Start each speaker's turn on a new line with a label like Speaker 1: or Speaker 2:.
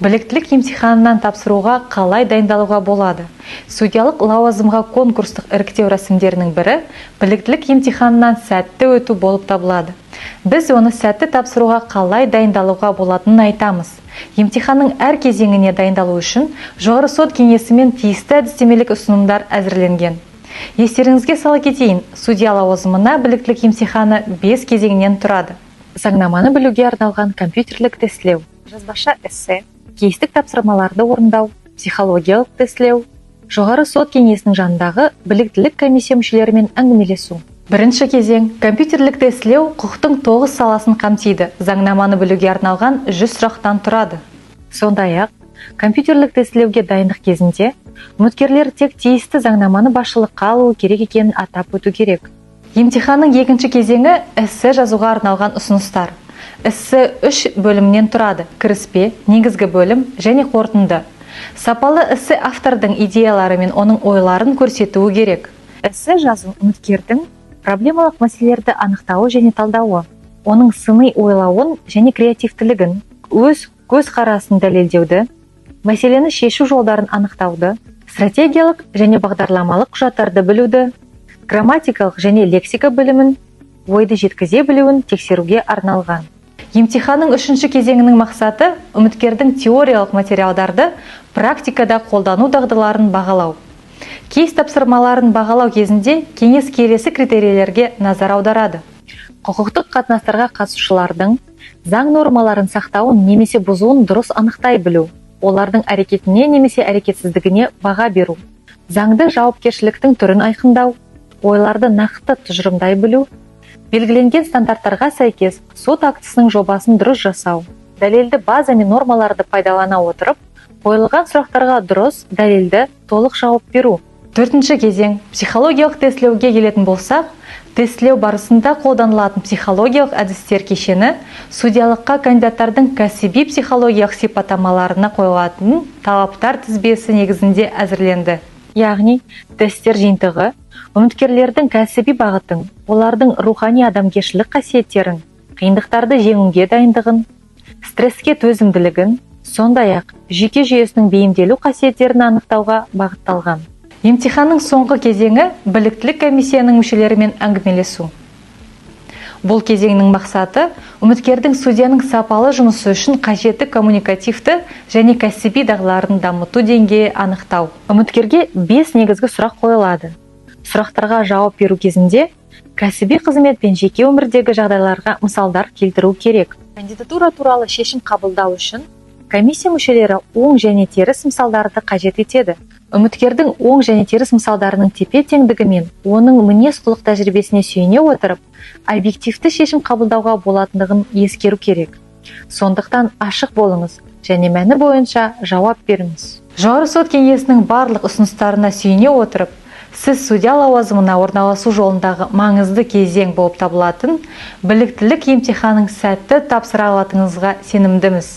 Speaker 1: Біліктілік емтиханынан тапсыруға қалай дайындалуға болады? Судьялық лауазымға конкурстық іріктеу рәсімдерінің бірі біліктілік емтиханынан сәтті өту болып табылады. Біз оны сәтті тапсыруға қалай дайындалуға болатынын айтамыз. Емтиханның әр кезеңіне дайындалу үшін жоғары сот кеңесімен тиісті әдістемелік ұсынымдар әзірленген. Естеріңізге сала кетейін, судья лауазымына біліктілік емтиханы 5 кезеңнен тұрады. Заңнаманы білуге арналған компьютерлік тестілеу, жазбаша эссе, кейстік тапсырмаларды орындау, психологиялық тестілеу, жоғары сот кеңесінің жанындағы біліктілік комиссия мүшелерімен әңгімелесу. Бірінші кезең компьютерлік тестілеу құқықтың 9 саласын қамтиды. Заңнаманы білуге арналған 100 сұрақтан тұрады. Сондай-ақ, компьютерлік тестілеуге дайындық кезінде үміткерлер тек тиісті заңнаманы басшылыққа алуы керек екенін атап өту керек. Емтиханның екінші кезеңі эссе жазуға арналған ұсыныстар. Эссе 3 бөлімнен тұрады: кіріспе, негізгі бөлім және қорытынды. Сапалы эссе автордың идеялары мен оның ойларын көрсетуі керек. Эссе жазу үміткердің проблемалық мәселелерді анықтауы және талдауы, оның сыни ойлауын және креативтілігін, өз көзқарасын дәлелдеуді, мәселені шешу жолдарын анықтауды, стратегиялық және бағдарламалық құжаттарды білуді, грамматикалық және лексика білімін, ойды жеткізе білуін тексеруге арналған. Емтиханның үшінші кезеңінің мақсаты үміткердің теориялық материалдарды практикада қолдану дағдыларын бағалау. Кейс тапсырмаларын бағалау кезінде кеңес келесі критерийлерге назар аударады: құқықтық қатынастарға қатысушылардың заң нормаларын сақтауын немесе бұзуын дұрыс анықтай білу, олардың әрекетіне немесе әрекетсіздігіне баға беру, заңды жауапкершіліктің түрін айқындау, ойларды нақты тұжырымдай білу, белгіленген стандарттарға сәйкес сот актісінің жобасын дұрыс жасау, дәлелді база мен нормаларды пайдалана отырып, қойылған сұрақтарға дұрыс, дәлелді, толық жауап беру. Төртінші кезең психологиялық тестілеуге келетін болсақ, тестілеу барысында қолданылатын психологиялық әдістер кешені судьялыққа кандидаттардың кәсіби психологиялық сипаттамаларына қойылатын талаптар тізбесі негізінде әзірленді. Яғни, тесттер жиынтығы үміткерлердің кәсіби бағытын, олардың рухани адамгершілік қасиеттерін, қиындықтарды жеңуге дайындығын, стресске төзімділігін, сондай-ақ жүйке жүйесінің бейімделу қасиеттерін анықтауға бағытталған. Емтиханның соңғы кезеңі біліктілік комиссияның мүшелерімен әңгімелесу. Бұл кезеңнің мақсаты үміткердің судьяның сапалы жұмысы үшін қажетті коммуникативті және кәсіби дағдыларын дамыту деңгейі анықтау. Үміткерге 5 негізгі сұрақ қойылады. Сұрақтарға жауап беру кезінде кәсіби қызмет пен жеке өмірдегі жағдайларға мысалдар келтіру керек. Кандидатура туралы шешім қабылдау үшін комиссия мүшелері оң және теріс мысалдарды қажет етеді. Үміткердің оң және теріс мысалдарының тепе-теңдігі мен оның мінез-құлық тәжірибесіне сүйене отырып, объективті шешім қабылдауға болатындығын ескеру керек. Сондықтан ашық болыңыз және мәні бойынша жауап беріңіз. Жоғары сот кеңесінің барлық ұсыныстарына сүйене отырып, сіз судья лауазымына орналасу жолындағы маңызды кезең болып табылатын біліктілік емтиханын сәтті тапсыра алатыныңызға сенімдіміз.